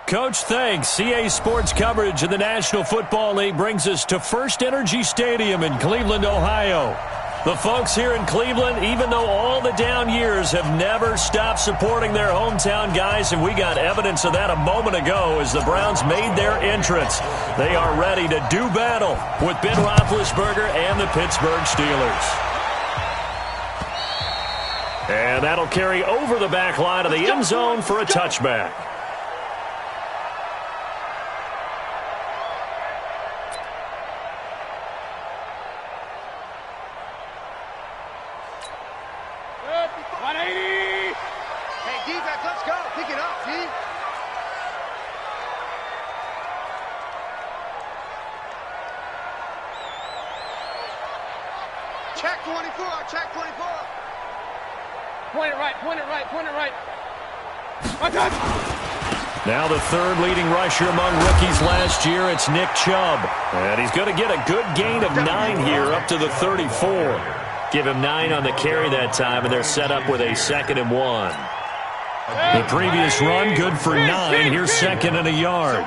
Coach, thanks. CA Sports coverage of the National Football League brings us to First Energy Stadium in Cleveland, Ohio. The folks here in Cleveland, even though all the down years, have never stopped supporting their hometown guys, and we got evidence of that a moment ago as the Browns made their entrance. They are ready to do battle with Ben Roethlisberger and the Pittsburgh Steelers. And that'll carry over the back line of the end zone for a touchback. Check 24, check 24. Point it right, point it right, point it right. Now the third leading rusher among rookies last year, it's Nick Chubb. And he's going to get a good gain of 9 here up to the 34. Give him 9 on the carry that time, and they're set up with a 2nd and 1. The previous run, good for 9. Here's 2nd and a yard.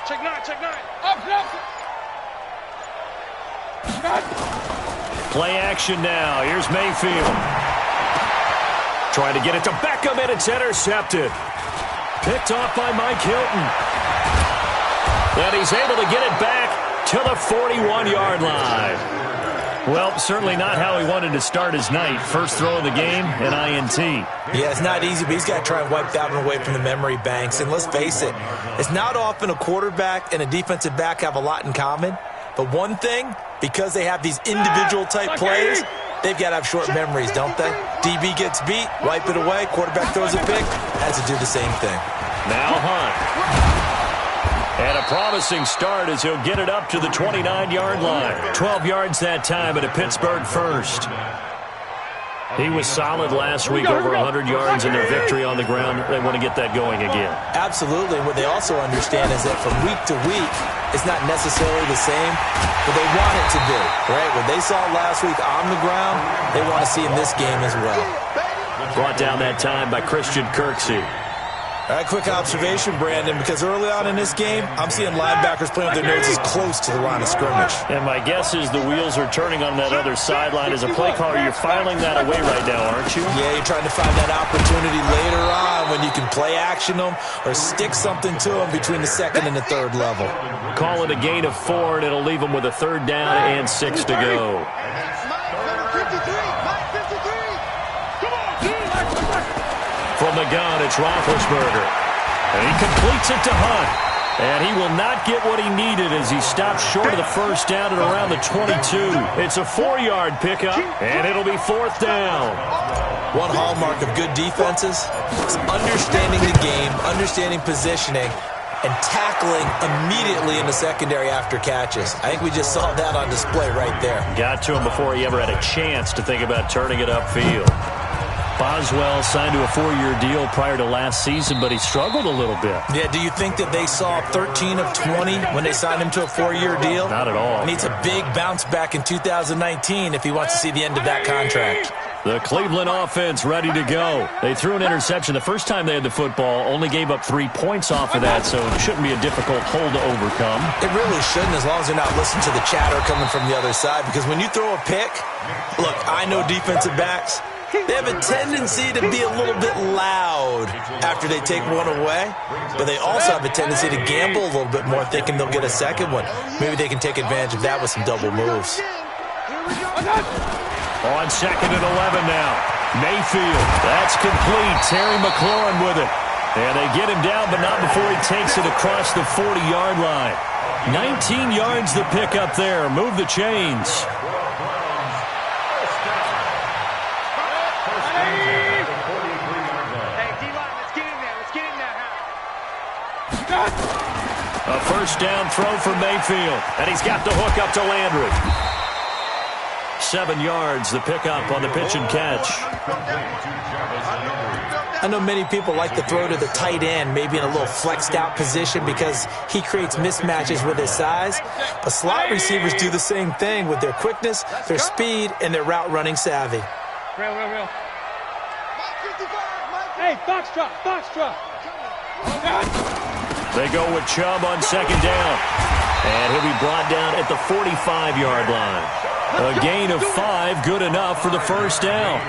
Check 9, check 9. Up, up. Play action now. Here's Mayfield. Trying to get it to Beckham, and it's intercepted. Picked off by Mike Hilton. And he's able to get it back to the 41-yard line. Well, certainly not how he wanted to start his night. First throw of the game, an INT. Yeah, it's not easy, but he's got to try and wipe that one away from the memory banks. And let's face it, it's not often a quarterback and a defensive back have a lot in common. But one thing, because they have these individual type plays, they've got to have short memories, don't they? DB gets beat, wipe it away, quarterback throws a pick, has to do the same thing. Now Hunt. And a promising start as he'll get it up to the 29-yard line. 12 yards that time and a Pittsburgh first. He was solid last week, over 100 yards in their victory on the ground. They want to get that going again. Absolutely. What they also understand is that from week to week, it's not necessarily the same, but they want it to be, right? What they saw last week on the ground, they want to see in this game as well. Brought down that time by Christian Kirksey. All right, quick observation, Brandon, because early on in this game, I'm seeing linebackers playing with their noses close to the line of scrimmage. And my guess is the wheels are turning on that other sideline. As a play caller, you're filing that away right now, aren't you? Yeah, you're trying to find that opportunity later on when you can play action them or stick something to them between the 2nd and the 3rd level. Call it a gain of 4, and it'll leave them with a 3rd down and 6 to go. From the gun, it's Roethlisberger. And he completes it to Hunt. And he will not get what he needed as he stops short of the first down at around the 22. It's a 4-yard pickup, and it'll be 4th down. One hallmark of good defenses is understanding the game, understanding positioning, and tackling immediately in the secondary after catches. I think we just saw that on display right there. Got to him before he ever had a chance to think about turning it upfield. Boswell signed to a 4-year deal prior to last season, but he struggled a little bit. Yeah, do you think that they saw 13 of 20 when they signed him to a 4-year deal? Not at all. Needs a big bounce back in 2019 if he wants to see the end of that contract. The Cleveland offense ready to go. They threw an interception the first time they had the football, only gave up 3 points off of that, so it shouldn't be a difficult hole to overcome. It really shouldn't, as long as they're not listening to the chatter coming from the other side, because when you throw a pick, look, I know defensive backs, they have a tendency to be a little bit loud after they take one away, but they also have a tendency to gamble a little bit more, thinking they'll get a second one. Maybe they can take advantage of that with some double moves. On 2nd and 11 now. Mayfield, that's complete. Terry McLaurin with it. And they get him down, but not before he takes it across the 40-yard line. 19 yards the pickup there. Move the chains. A first down throw for Mayfield. And he's got the hook up to Landry. 7 yards, the pickup on the pitch and catch. I know many people like to throw to the tight end, maybe in a little flexed out position because he creates mismatches with his size. But slot receivers do the same thing with their quickness, their speed, and their route running savvy. Real. Hey, Foxtrot. They go with Chubb on second down. And he'll be brought down at the 45-yard line. A gain of 5, good enough for the first down.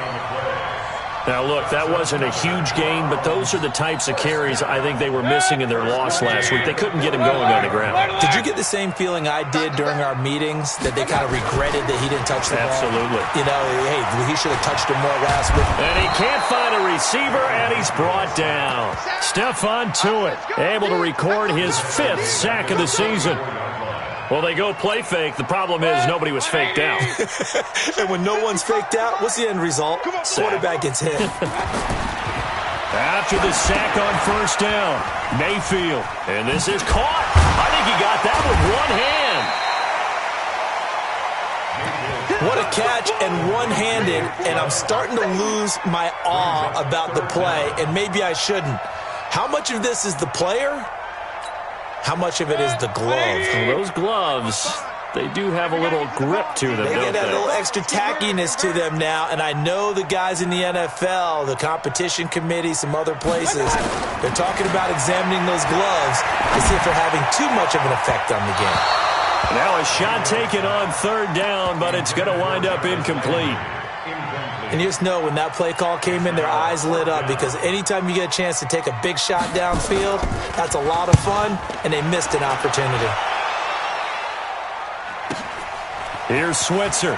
Now, look, that wasn't a huge gain, but those are the types of carries I think they were missing in their loss last week. They couldn't get him going on the ground. Did you get the same feeling I did during our meetings, that they kind of regretted that he didn't touch the ball? Absolutely. You know, hey, he should have touched him more last week. And he can't find a receiver, and he's brought down. Stephon Tuitt able to record his 5th sack of the season. Well, they go play fake. The problem is nobody was faked out. And when no one's faked out, what's the end result? Quarterback gets hit. After the sack on first down, Mayfield. And this is caught. I think he got that with one hand. What a catch, and one-handed, and I'm starting to lose my awe about the play, and maybe I shouldn't. How much of this is the player? How much of it is the glove? Well, those gloves, they do have a little grip to them, They don't get a they? little extra tackiness to them now, and I know the guys in the NFL, the competition committee, some other places, they're talking about examining those gloves to see if they're having too much of an effect on the game. Now a shot taken on third down, but it's going to wind up incomplete. And you just know when that play call came in, their eyes lit up, because anytime you get a chance to take a big shot downfield, that's a lot of fun, and they missed an opportunity. Here's Switzer.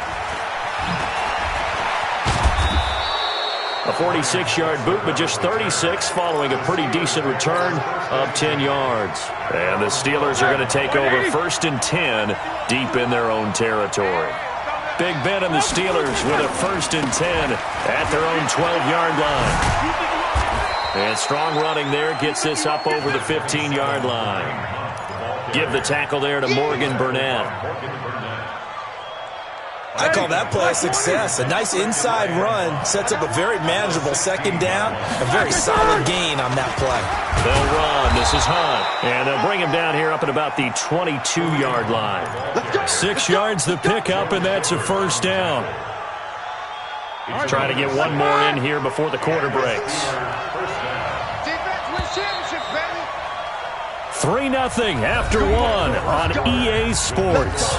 A 46-yard boot, but just 36 following a pretty decent return of 10 yards. And the Steelers are going to take over 1st and 10 deep in their own territory. Big Ben and the Steelers with a 1st and 10 at their own 12-yard line. And strong running there gets this up over the 15-yard line. Give the tackle there to Morgan Burnett. I call that play a success. A nice inside run sets up a very manageable second down. A very solid gain on that play. They'll run. This is Hunt. And they'll bring him down here up at about the 22-yard line. 6 yards the pickup, and that's a first down. Trying to get one more in here before the quarter breaks. 3-0 after one on EA Sports.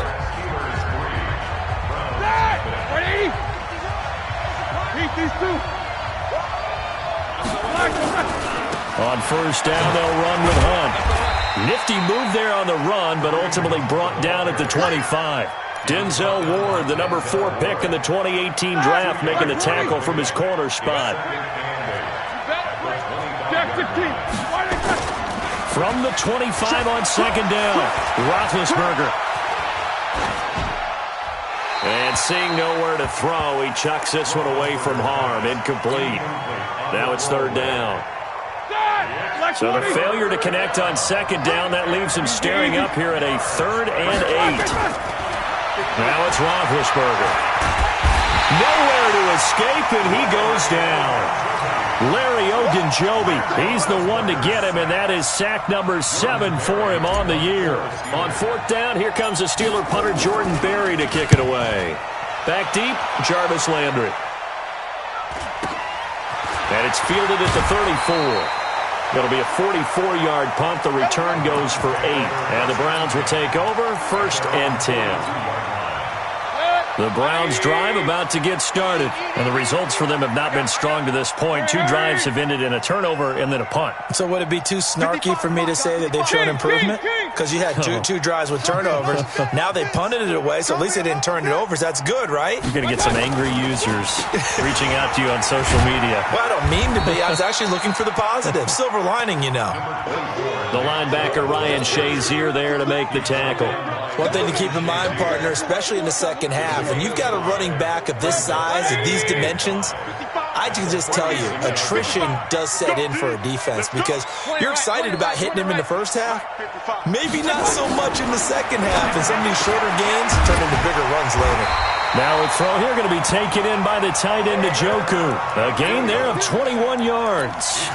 On first down, they'll run with Hunt. Nifty move there on the run, but ultimately brought down at the 25. Denzel Ward, the number 4 pick in the 2018 draft, making the tackle from his corner spot. From the 25 on second down, Roethlisberger. And seeing nowhere to throw, he chucks this one away from harm. Incomplete. Now it's third down. So the failure to connect on second down, that leaves him staring up here at a 3rd and 8. Now it's Roethlisberger. Nowhere to escape, and he goes down. Larry Ogunjobi, he's the one to get him, and that is sack number 7 for him on the year. On 4th down, here comes the Steeler punter Jordan Berry to kick it away. Back deep, Jarvis Landry. And it's fielded at the 34. It'll be a 44-yard punt. The return goes for 8. And the Browns will take over, 1st and 10. The Browns drive about to get started, and the results for them have not been strong to this point. 2 drives have ended in a turnover and then a punt. So would it be too snarky for me to say that they've shown improvement? Because you had two drives with turnovers. Now they punted it away, so at least they didn't turn it over. So that's good, right? You're going to get some angry users reaching out to you on social media. Well, I don't mean to be. I was actually looking for the positive. Silver lining, you know. The linebacker Ryan Shazier there to make the tackle. One thing to keep in mind, partner, especially in the second half, and you've got a running back of this size, of these dimensions, I can just tell you, attrition does set in for a defense because you're excited about hitting him in the first half. Maybe not so much in the second half, and some of these shorter gains turn into bigger runs later. Now a throw here going to be taken in by the tight end, Njoku. A gain there of 21 yards.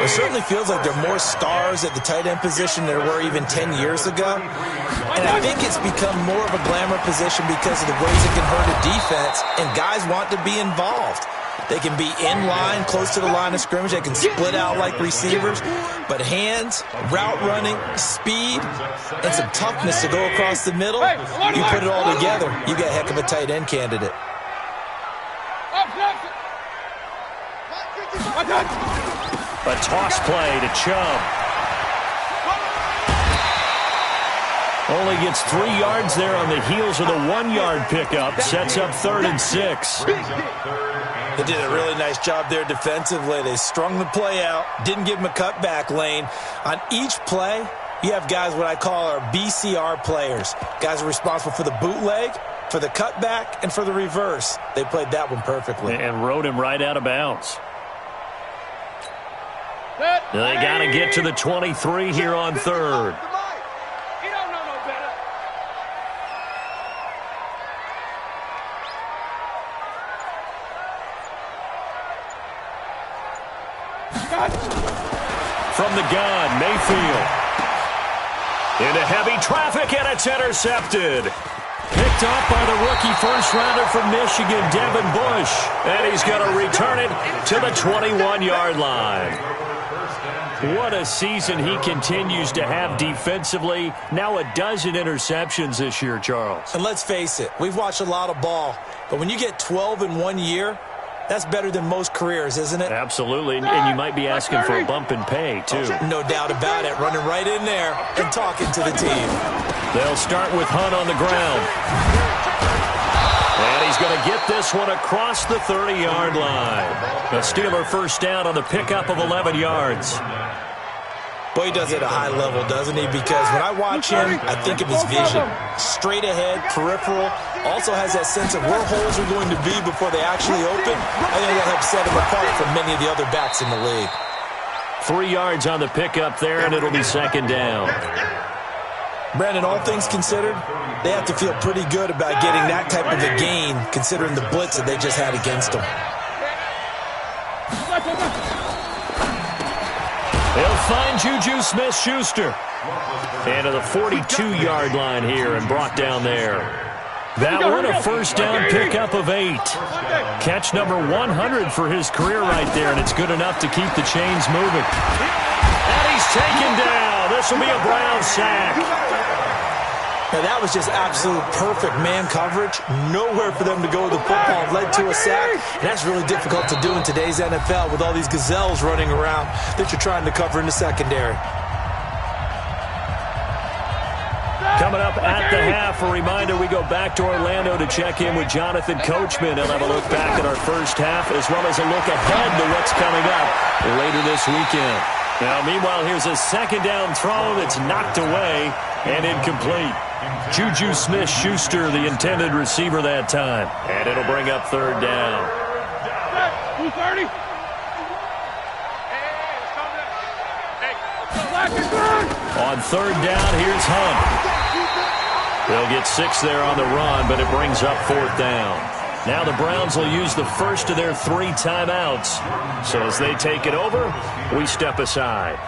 It certainly feels like there are more stars at the tight end position than there were even 10 years ago. And I think it's become more of a glamour position because of the ways it can hurt a defense, and guys want to be involved. They can be in line, close to the line of scrimmage. They can split out like receivers. But hands, route running, speed, and some toughness to go across the middle, you put it all together, you get a heck of a tight end candidate. A toss play to Chubb. Only gets 3 yards there on the heels of the 1-yard pickup. Sets up 3rd and 6. They did a really nice job there defensively. They strung the play out, didn't give him a cutback lane. On each play, you have guys what I call our BCR players. Guys are responsible for the bootleg, for the cutback, and for the reverse. They played that one perfectly. And rode him right out of bounds. They got to get to the 23 here on 3rd. From the gun, Mayfield. Into heavy traffic, and it's intercepted. Picked up by the rookie first-rounder from Michigan, Devin Bush. And he's going to return it to the 21-yard line. What a season he continues to have defensively. Now a dozen interceptions this year, Charles. And let's face it, we've watched a lot of ball. But when you get 12 in 1 year, that's better than most careers, isn't it? Absolutely, and you might be asking for a bump in pay, too. No doubt about it. Running right in there and talking to the team. They'll start with Hunt on the ground. And he's going to get this one across the 30-yard line. A Steeler first down on the pickup of 11 yards. Boy, he does it at a high level, doesn't he? Because when I watch him, I think of his vision. Straight ahead, peripheral. Also has that sense of where holes are going to be before they actually open. I think that'll help set him apart from many of the other backs in the league. 3 yards on the pickup there, and it'll be 2nd down. Brandon, all things considered, they have to feel pretty good about getting that type of a gain, considering the blitz that they just had against them. They'll find Juju Smith-Schuster. And to the 42-yard line here and brought down there. That one a first down pickup of 8. Catch number 100 for his career right there, and it's good enough to keep the chains moving. And he's taken down. This will be a Brown sack. Now, that was just absolute perfect man coverage. Nowhere for them to go with the football. Led to a sack. And that's really difficult to do in today's NFL with all these gazelles running around that you're trying to cover in the secondary. Coming up at the half, a reminder, we go back to Orlando to check in with Jonathan Coachman. He'll have a look back at our first half as well as a look ahead to what's coming up later this weekend. Now, meanwhile, here's a 2nd down throw that's knocked away and incomplete. Juju Smith-Schuster, the intended receiver that time. And it'll bring up 3rd down. 230. On 3rd down, here's Hunt. They'll get 6 there on the run, but it brings up 4th down. Now the Browns will use the first of their 3 timeouts. So as they take it over, we step aside.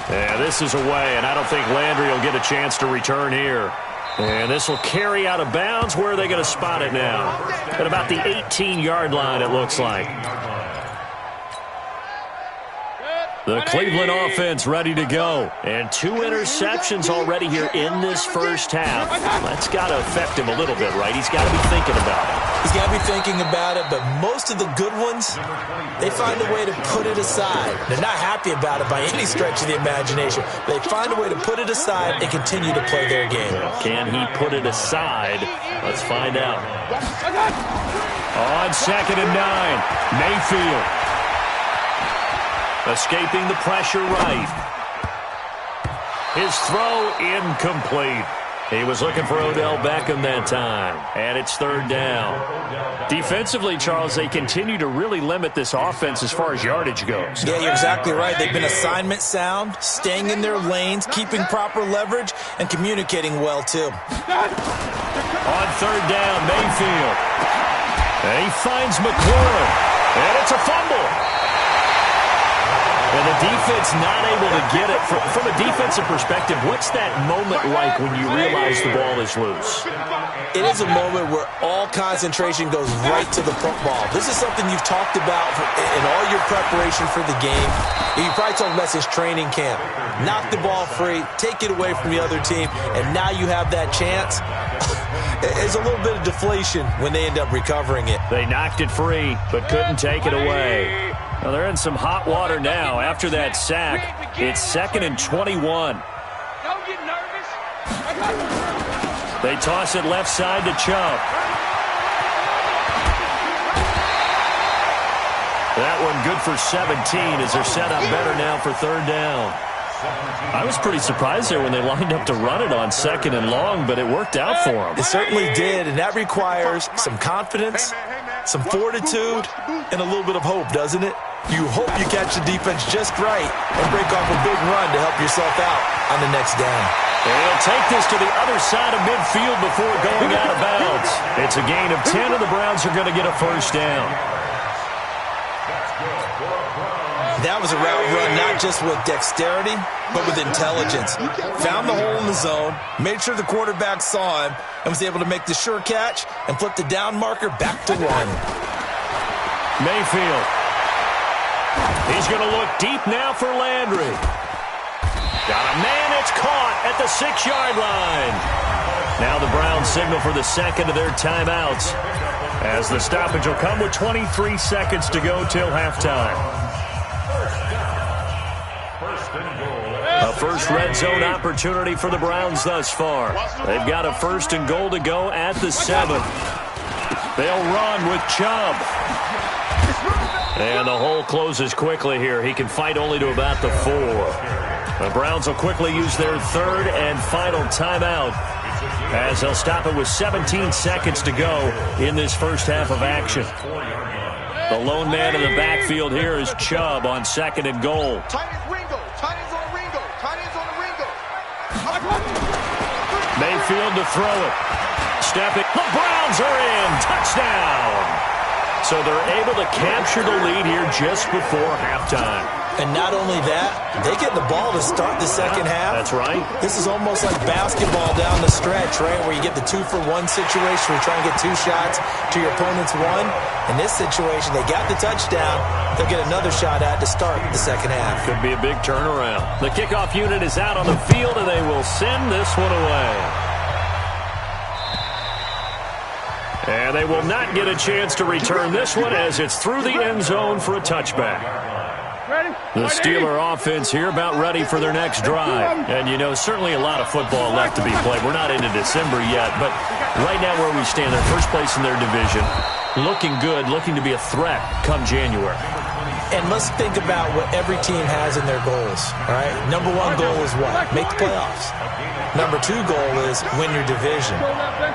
And this is away, and I don't think Landry will get a chance to return here. And this will carry out of bounds. Where are they going to spot it now? At about the 18-yard line, it looks like. The Cleveland offense ready to go. And 2 interceptions already here in this first half. That's got to affect him a little bit, right? He's got to be thinking about it. He's got to be thinking about it, but most of the good ones, they find a way to put it aside. They're not happy about it by any stretch of the imagination. They find a way to put it aside and continue to play their game. Can he put it aside? Let's find out. On 2nd and 9, Mayfield. Escaping the pressure right. His throw incomplete. He was looking for Odell Beckham that time, and it's third down. Defensively, Charles, they continue to really limit this offense as far as yardage goes. Yeah, you're exactly right. They've been assignment sound, staying in their lanes, keeping proper leverage, and communicating well, too. On third down, Mayfield. And he finds McLaurin, and it's a fumble. And the defense not able to get it. From a defensive perspective, what's that moment like when you realize the ball is loose? It is a moment where all concentration goes right to the football. This is something you've talked about in all your preparation for the game. You probably talked about since training camp. Knock the ball free, take it away from the other team, and now you have that chance. It's a little bit of deflation when they end up recovering it. They knocked it free, but couldn't take it away. Well, they're in some hot water now after that sack. It's 2nd and 21. Don't get nervous. They toss it left side to Chubb. That one good for 17 as they're set up better now for third down. I was pretty surprised there when they lined up to run it on 2nd and long, but it worked out for them. It certainly did, and that requires some confidence, some fortitude, and a little bit of hope, doesn't it? You hope you catch the defense just right and break off a big run to help yourself out on the next down. They'll take this to the other side of midfield before going out of bounds. It's a gain of 10, and the Browns are going to get a first down. That was a route run not just with dexterity, but with intelligence. Found the hole in the zone, made sure the quarterback saw him, and was able to make the sure catch and flip the down marker back to one. Mayfield. He's going to look deep now for Landry. Got a man, it's caught at the 6-yard line. Now the Browns signal for the second of their timeouts, as the stoppage will come with 23 seconds to go till halftime. A first red zone opportunity for the Browns thus far. They've got a 1st and goal to go at the 7. They'll run with Chubb. And the hole closes quickly here. He can fight only to about the 4. The Browns will quickly use their 3rd and final timeout, as they'll stop it with 17 seconds to go in this first half of action. The lone man in the backfield here is Chubb on 2nd and goal. Tight ends Ringo. Tight ends on Ringo. Tight ends on the Ringo. Mayfield to throw it. Stepping. The Browns are in. Touchdown. So they're able to capture the lead here just before halftime. And not only that, they get the ball to start the second half. That's right. This is almost like basketball down the stretch, right, where you get the 2-for-1 situation where you try and get 2 shots to your opponent's 1. In this situation, they got the touchdown. They'll get another shot at to start the second half. Could be a big turnaround. The kickoff unit is out on the field, and they will send this one away. And they will not get a chance to return this one as it's through the end zone for a touchback. The Steeler offense here about ready for their next drive. And, you know, certainly a lot of football left to be played. We're not into December yet, but right now where we stand, they're first place in their division. Looking good, looking to be a threat come January. And let's think about what every team has in their goals, all right? Number 1 goal is what? Make the playoffs. Number 2 goal is win your division.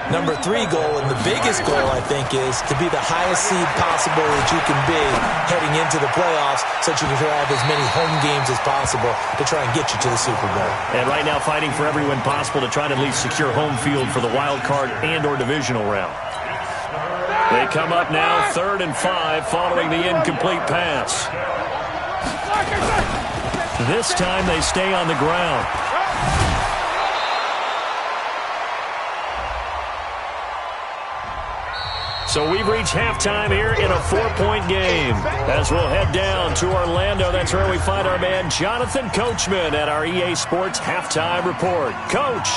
Number 3 goal, and the biggest goal, I think, is to be the highest seed possible that you can be heading into the playoffs so that you can have as many home games as possible to try and get you to the Super Bowl. And right now fighting for every win possible to try to at least secure home field for the wild card and or divisional round. They come up now 3rd and 5 following the incomplete pass. This time they stay on the ground. So we've reached halftime here in a 4-point game. As we'll head down to Orlando, that's where we find our man Jonathan Coachman at our EA Sports Halftime Report. Coach,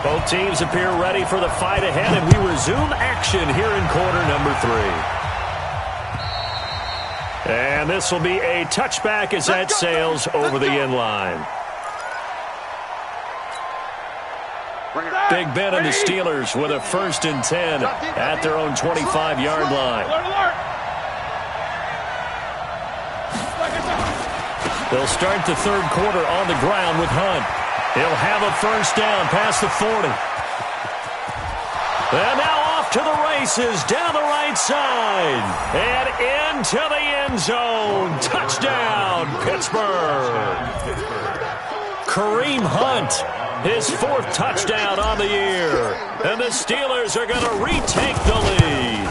both teams appear ready for the fight ahead, and we resume action here in quarter number 3. And this will be a touchback as that sails over the end line. Big Ben and the Steelers with a 1st and 10 at their own 25-yard line. They'll start the 3rd quarter on the ground with Hunt. He'll have a first down past the 40. And now off to the races, down the right side, and into the end zone. Touchdown, Pittsburgh. Kareem Hunt, his 4th touchdown on the year. And the Steelers are going to retake the lead.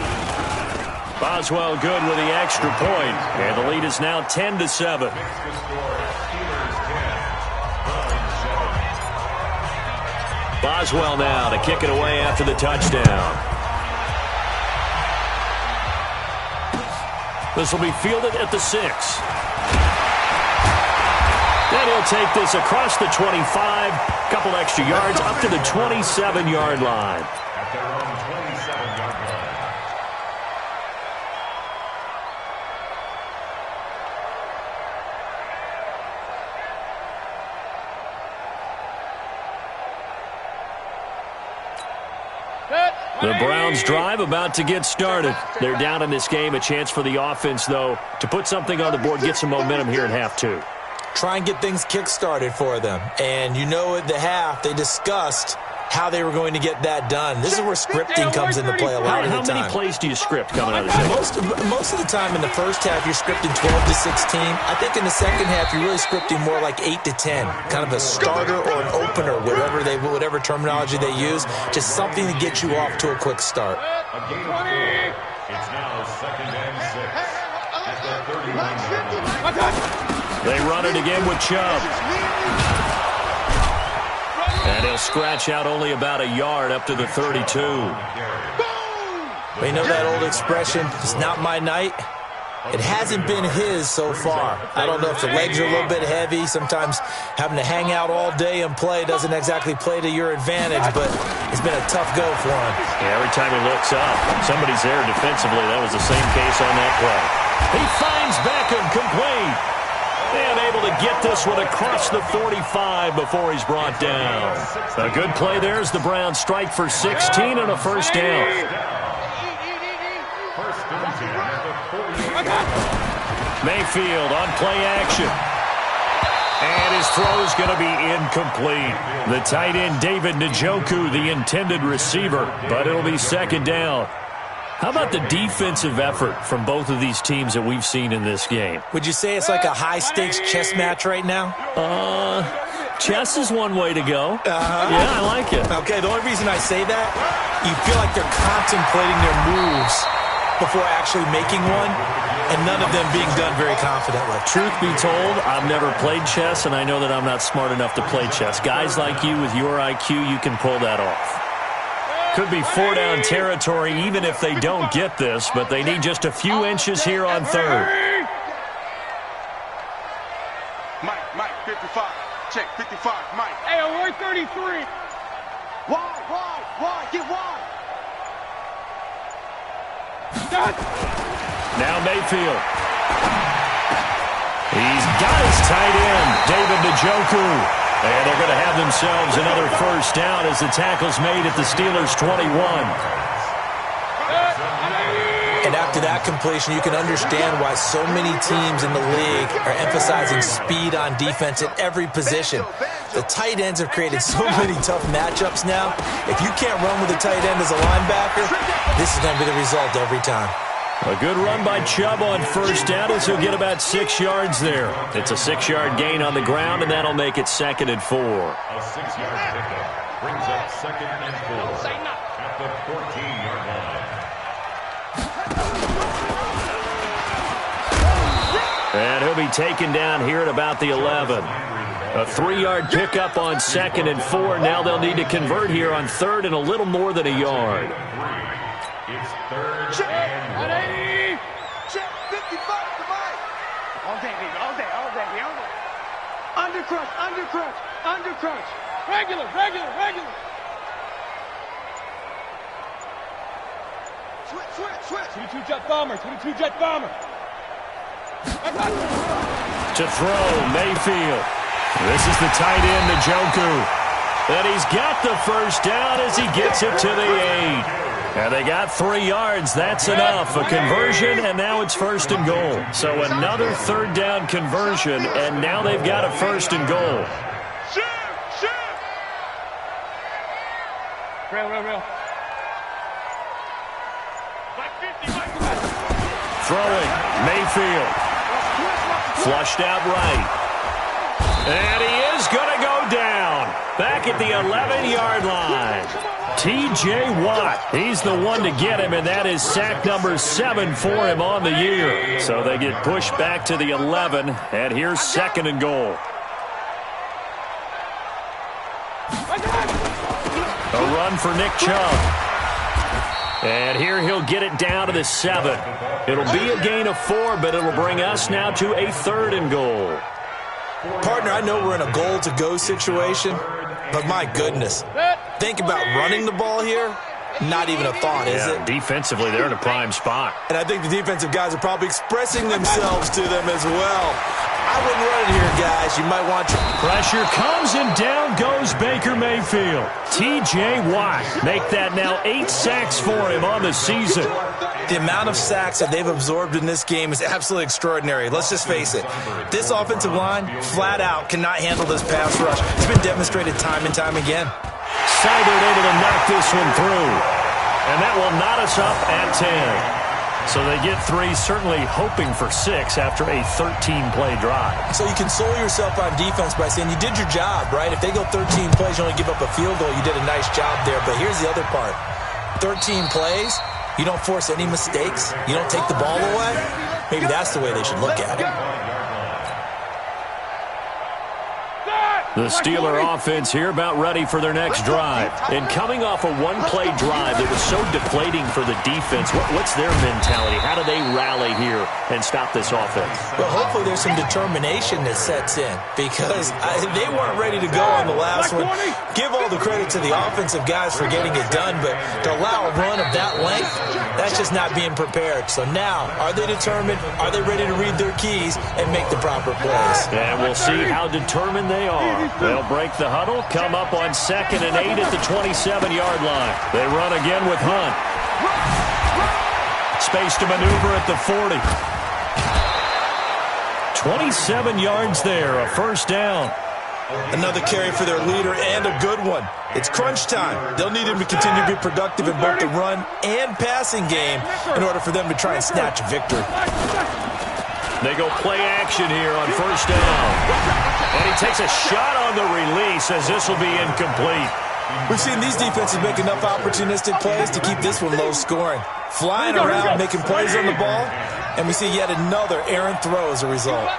Boswell good with the extra point, and the lead is now 10-7. Boswell now to kick it away after the touchdown. This will be fielded at the 6. Then he'll take this across the 25, couple extra yards up to the 27-yard line. The Browns drive about to get started. They're down in this game. A chance for the offense, though, to put something on the board, get some momentum here in half 2. Try and get things kick-started for them. And you know at the half, they discussed how they were going to get that done. This is where scripting comes into play a lot of the time. How many plays do you script coming out of the Most of the time in the first half, you're scripting 12 to 16. I think in the second half, you're really scripting more like 8 to 10. Kind of a starter or an opener, whatever terminology they use. Just something to get you off to a quick start. A gain of 4. It's now 2nd and 6 at the 31-yard line. They run it again with Chubb. And he'll scratch out only about a yard up to the 32. Well, you know that old expression, it's not my night? It hasn't been his so far. I don't know if the legs are a little bit heavy. Sometimes having to hang out all day and play doesn't exactly play to your advantage, but it's been a tough go for him. Yeah, every time he looks up, somebody's there defensively. That was the same case on that play. He finds Beckham complete. And able to get this one across the 45 before he's brought down. A good play there as the Browns strike for 16 and a first down. Mayfield on play action. And his throw is going to be incomplete. The tight end, David Njoku, the intended receiver, but it'll be 2nd down. How about the defensive effort from both of these teams that we've seen in this game? Would you say it's like a high-stakes chess match right now? Chess is one way to go. Yeah, I like it. Okay, the only reason I say that, you feel like they're contemplating their moves before actually making one, and none of them being done very confidently. Truth be told, I've never played chess, and I know that I'm not smart enough to play chess. Guys like you with your IQ, you can pull that off. Could be 4-down territory even if they don't get this, but they need just a few inches here on 3rd. Mike, 55. Check, 55, Mike. Hey, we're 33. Wide, get wide. Now Mayfield. He's got his tight end, David Njoku. And they're going to have themselves another first down as the tackle's made at the Steelers' 21. And after that completion, you can understand why so many teams in the league are emphasizing speed on defense at every position. The tight ends have created so many tough matchups now. If you can't run with a tight end as a linebacker, this is going to be the result every time. A good run by Chubb on first down as he'll get about 6 yards there. It's a 6-yard gain on the ground, and that'll make it 2nd and 4. A 6-yard pickup brings up 2nd and 4 at the 14-yard line. And he'll be taken down here at about the 11. A 3-yard pickup on 2nd and 4. Now they'll need to convert here on 3rd and a little more than a yard. It's 3rd and 1. Check, 55 to Mike. All day, baby, all day. Undercrunch. Regular. Switch. 22 jet bomber. To throw, Mayfield. This is the tight end, Njoku. And he's got the first down as he gets it to the 8. And they got 3 yards. That's enough. A conversion, and now it's 1st and goal. So another 3rd down conversion, and now they've got a 1st and goal. Real. Throwing, Mayfield. Flushed out right. And he is going to go down. Back at the 11-yard line. T.J. Watt, he's the one to get him, and that is sack number 7 for him on the year. So they get pushed back to the 11, and here's 2nd and goal. A run for Nick Chubb. And here he'll get it down to the 7. It'll be a gain of 4, but it'll bring us now to a 3rd and goal. Partner, I know we're in a goal-to-go situation, but my goodness. Think about running the ball here. Not even a thought, is it? Defensively, they're in a prime spot. And I think the defensive guys are probably expressing themselves to them as well. I wouldn't run it here, guys. You might want to. Pressure comes, and down goes Baker Mayfield. T.J. Watt make that now 8 sacks for him on the season. The amount of sacks that they've absorbed in this game is absolutely extraordinary. Let's just face it. This offensive line, flat out, cannot handle this pass rush. It's been demonstrated time and time again. Seibert able to knock this one through. And that will knot us up at 10. So they get 3, certainly hoping for 6 after a 13-play drive. So you console yourself on defense by saying you did your job, right? If they go 13 plays, you only give up a field goal, you did a nice job there. But here's the other part. 13 plays, you don't force any mistakes, you don't take the ball away. Maybe that's the way they should look at it. The Steeler offense here about ready for their next drive. And coming off a one-play drive that was so deflating for the defense, what's their mentality? How do they rally here and stop this offense? Well, hopefully there's some determination that sets in because they weren't ready to go on the last one. Give all the credit to the offensive guys for getting it done, but to allow a run of that length, that's just not being prepared. So now, are they determined? Are they ready to read their keys and make the proper plays? And we'll see how determined they are. They'll break the huddle, come up on 2nd and 8 at the 27-yard line. They run again with Hunt. Space to maneuver at the 40. 27 yards there, a first down. Another carry for their leader and a good one. It's crunch time. They'll need him to continue to be productive in both the run and passing game in order for them to try and snatch a victory. They go play action here on first down. And he takes a shot on the release as this will be incomplete. We've seen these defenses make enough opportunistic plays to keep this one low scoring. Flying around, making plays on the ball, and we see yet another errant throw as a result.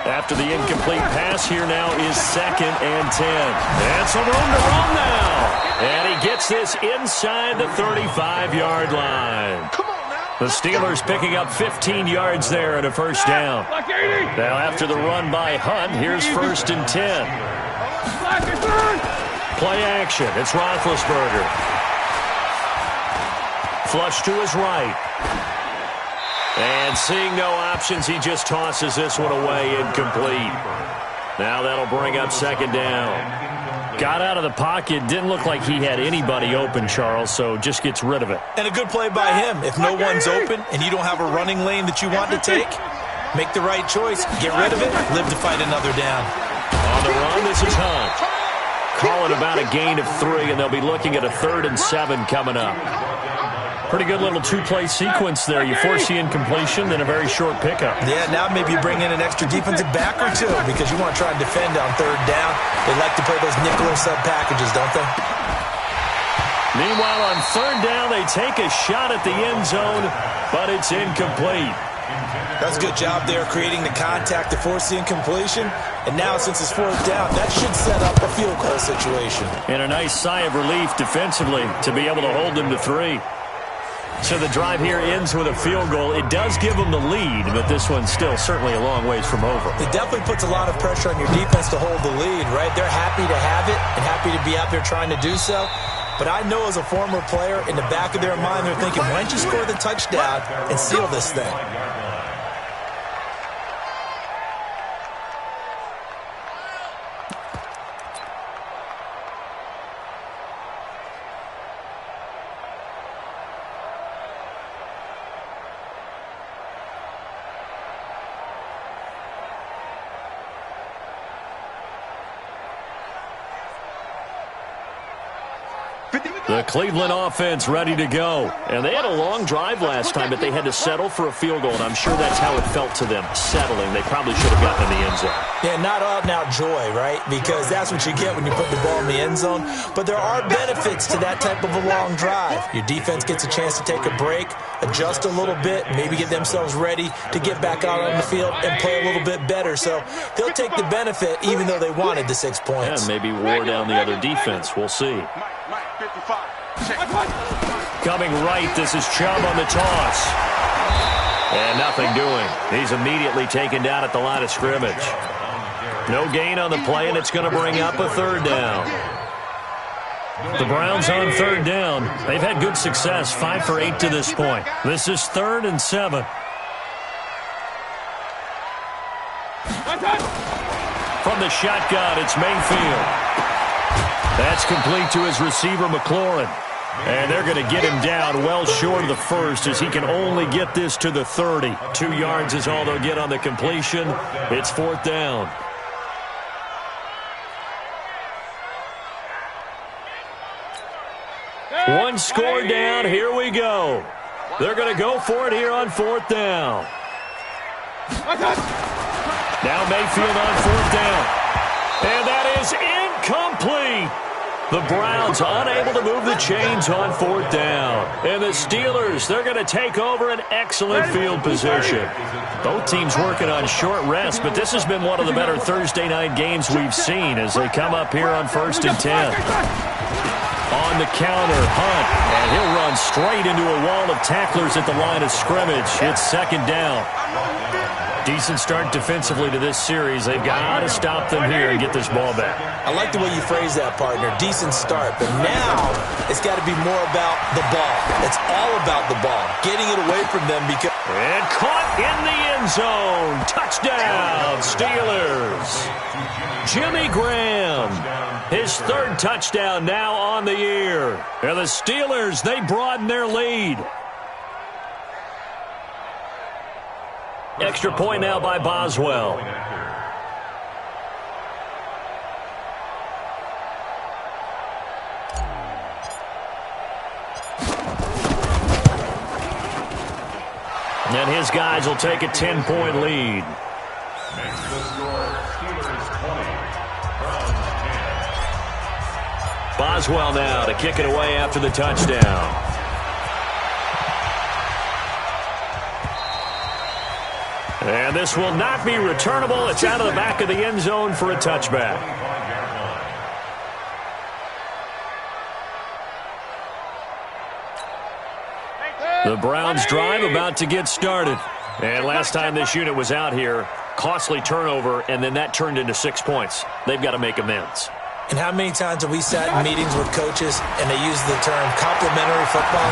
After the incomplete pass, here now is 2nd and 10. And some room to run now. And he gets this inside the 35-yard line. The Steelers picking up 15 yards there and a first down. Now after the run by Hunt, here's 1st and 10. Play action. It's Roethlisberger. Flush to his right. And seeing no options, he just tosses this one away, incomplete. Now that'll bring up 2nd down. Got out of the pocket, didn't look like he had anybody open, Charles, so just gets rid of it. And a good play by him. If no one's open and you don't have a running lane that you want to take, make the right choice, get rid of it, live to fight another down. On the run, this is Hunt. Call it about a gain of 3, and they'll be looking at a 3rd and 7 coming up. Pretty good little 2-play sequence there. You force the incompletion, then a very short pickup. Yeah, now maybe you bring in an extra defensive back or 2 because you want to try and defend on 3rd down. They like to play those nickel or sub packages, don't they? Meanwhile, on 3rd down, they take a shot at the end zone, but it's incomplete. That's a good job there, creating the contact to force the incompletion. And now, since it's 4th down, that should set up a field goal situation. And a nice sigh of relief defensively to be able to hold them to 3. So the drive here ends with a field goal. It does give them the lead, but this one's still certainly a long ways from over. It definitely puts a lot of pressure on your defense to hold the lead, right? They're happy to have it and happy to be out there trying to do so. But I know as a former player, in the back of their mind, they're thinking, why don't you score the touchdown and seal this thing? The Cleveland offense ready to go. And they had a long drive last time, but they had to settle for a field goal, and I'm sure that's how it felt to them, settling. They probably should have gotten in the end zone. Yeah, not out-and-out joy, right? Because that's what you get when you put the ball in the end zone. But there are benefits to that type of a long drive. Your defense gets a chance to take a break, adjust a little bit, maybe get themselves ready to get back out on the field and play a little bit better. So they'll take the benefit even though they wanted the 6 points. Yeah, maybe wore down the other defense. We'll see. Mike, 55. Check. Coming right, this is Chubb on the toss. And nothing doing. He's immediately taken down at the line of scrimmage. No gain on the play, and it's going to bring up a third down. The Browns on third down. They've had good success, 5 for 8 to this point. This is 3rd and 7. From the shotgun, it's Mayfield. That's complete to his receiver, McLaurin. And they're going to get him down well short of the first as he can only get this to the 30. 2 yards is all they'll get on the completion. It's 4th down. One score down. Here we go. They're going to go for it here on 4th down. Now Mayfield on 4th down. And that is incomplete. The Browns unable to move the chains on 4th down. And the Steelers, they're going to take over an excellent field position. Both teams working on short rest, but this has been one of the better Thursday night games we've seen as they come up here on 1st and 10. On the counter, Hunt, and he'll run straight into a wall of tacklers at the line of scrimmage. It's 2nd down. Decent start defensively to this series. They've got to stop them here and get this ball back. I like the way you phrase that, partner. Decent start. But now it's got to be more about the ball. It's all about the ball. Getting it away from them because... And caught in the end zone. Touchdown, Steelers. Jimmy Graham. His 3rd touchdown now on the year. And the Steelers, they broaden their lead. Extra point now by Boswell. And his guys will take a 10-point lead. Makes the score Steelers 20, Browns 10. Boswell now to kick it away after the touchdown. And this will not be returnable. It's out of the back of the end zone for a touchback. The Browns drive about to get started. And last time this unit was out here, costly turnover, and then that turned into 6 points. They've got to make amends. And how many times have we sat in meetings with coaches and they use the term complementary football?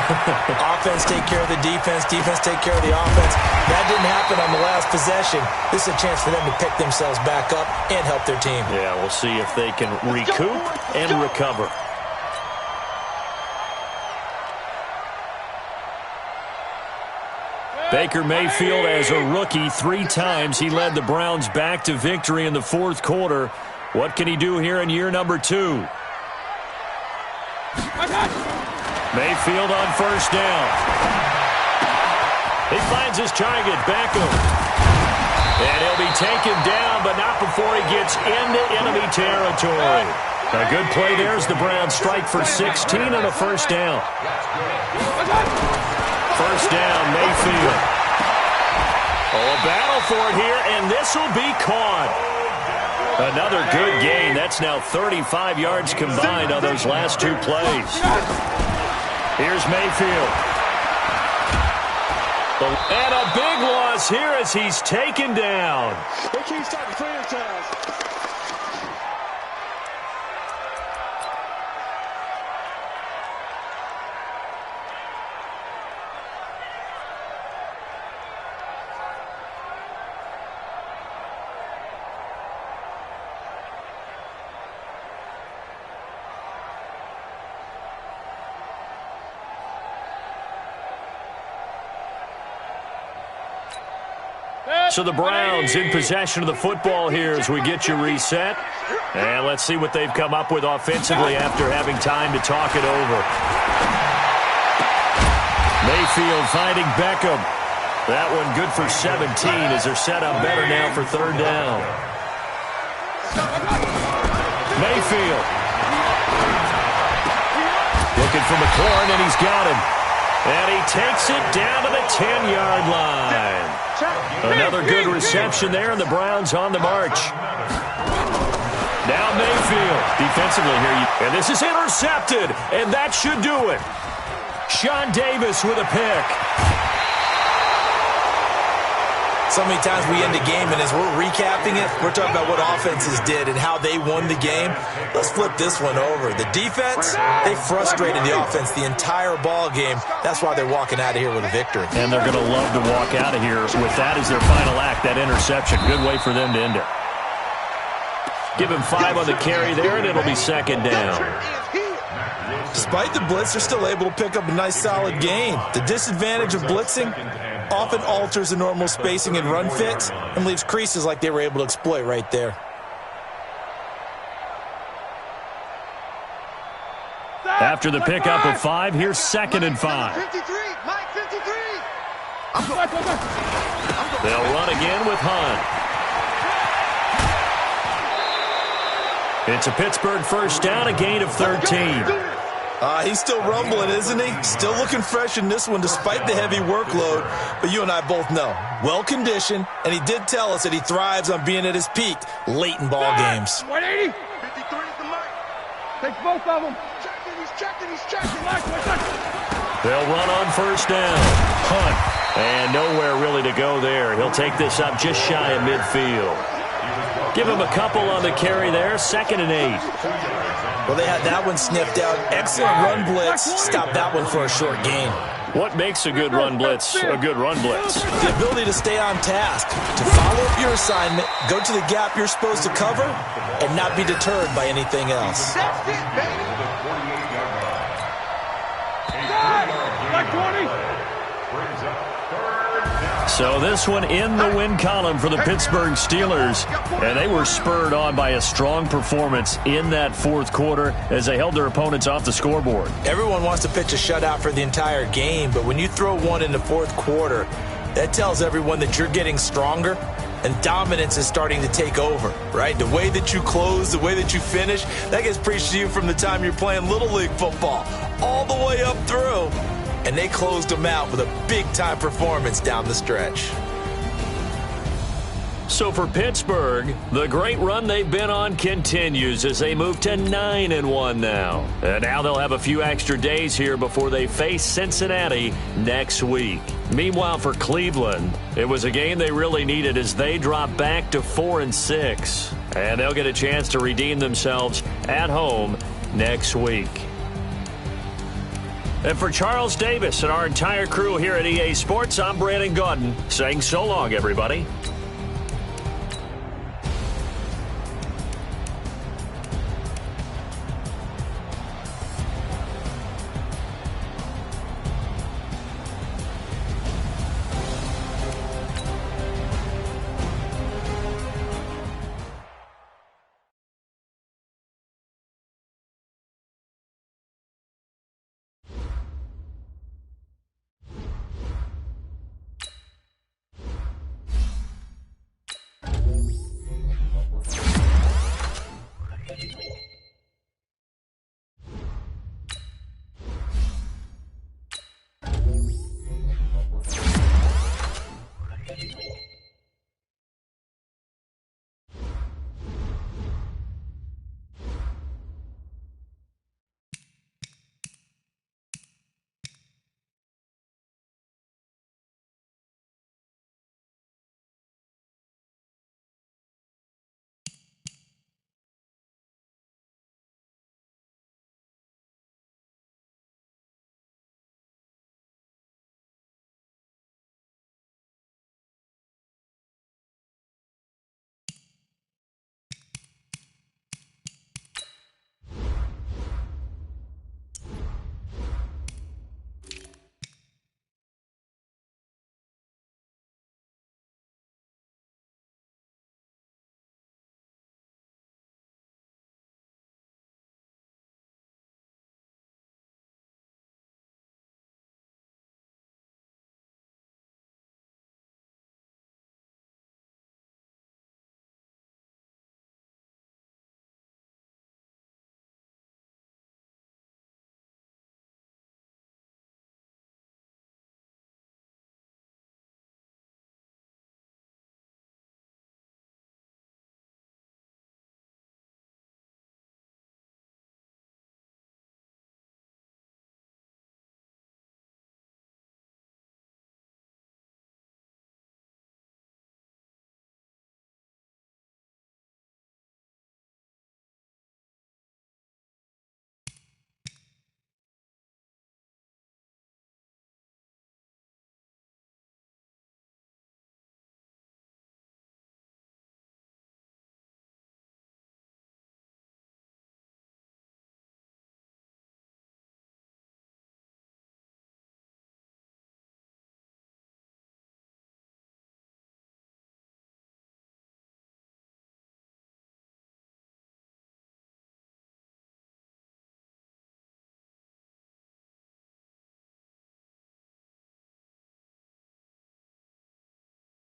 Offense take care of the defense, defense take care of the offense. That didn't happen on the last possession. This is a chance for them to pick themselves back up and help their team. Yeah, we'll see if they can recoup and recover. Baker Mayfield, as a rookie, 3 times he led the Browns back to victory in the 4th quarter. What can he do here in year number 2? Mayfield on 1st down. He finds his target, Beckham. And he'll be taken down, but not before he gets into enemy territory. A good play there as the Browns strike for 16 on a 1st down. 1st down, Mayfield. Oh, a battle for it here, and this will be caught. Another good gain. That's now 35 yards combined on those last 2 plays. Here's Mayfield. And a big loss here as he's taken down. They keep starting franchise. So the Browns in possession of the football here as we get you reset. And let's see what they've come up with offensively after having time to talk it over. Mayfield finding Beckham. That one good for 17 as they're set up better now for third down. Mayfield. Looking for McLaurin, and he's got him. And he takes it down to the 10-yard line. Another good reception there, and the Browns on the march. Now Mayfield. Defensively here. And this is intercepted, and that should do it. Sean Davis with a pick. So many times we end a game, and as we're recapping it, we're talking about what offenses did and how they won the game. Let's flip this one over. The defense, they frustrated the offense the entire ball game. That's why they're walking out of here with a victory. And they're going to love to walk out of here with that as their final act, that interception. Good way for them to end it. Give him 5 on the carry there, and it'll be second down. Despite the blitz, they're still able to pick up a nice, solid gain. The disadvantage of blitzing often alters the normal spacing and run fits and leaves creases like they were able to exploit right there. After the pickup of 5, here's second and 5. 53, Mike, 53. They'll run again with Hunt. It's a Pittsburgh first down, a gain of 13. He's still rumbling, isn't he? Still looking fresh in this one despite the heavy workload. But you and I both know, well-conditioned, and he did tell us that he thrives on being at his peak late in ball games. 180. 53 is the Mike. Take both of them. He's checking. Mike, They'll run on first down. Hunt. And nowhere really to go there. He'll take this up just shy of midfield. Give him a couple on the carry there. Second and 8. Well, they had that one sniffed out. Excellent run blitz. Stop that one for a short gain. What makes a good run blitz a good run blitz? The ability to stay on task, to follow up your assignment, go to the gap you're supposed to cover, and not be deterred by anything else. That's it, baby. Like 20. So this one in the win column for the Pittsburgh Steelers. And they were spurred on by a strong performance in that fourth quarter as they held their opponents off the scoreboard. Everyone wants to pitch a shutout for the entire game, but when you throw one in the fourth quarter, that tells everyone that you're getting stronger and dominance is starting to take over, right? The way that you close, the way that you finish, that gets preached to you from the time you're playing Little League football all the way up through. And they closed them out with a big-time performance down the stretch. So for Pittsburgh, the great run they've been on continues as they move to 9-1 now. And now they'll have a few extra days here before they face Cincinnati next week. Meanwhile, for Cleveland, it was a game they really needed as they drop back to 4-6. And they'll get a chance to redeem themselves at home next week. And for Charles Davis and our entire crew here at EA Sports, I'm Brandon Gaudin saying so long, everybody.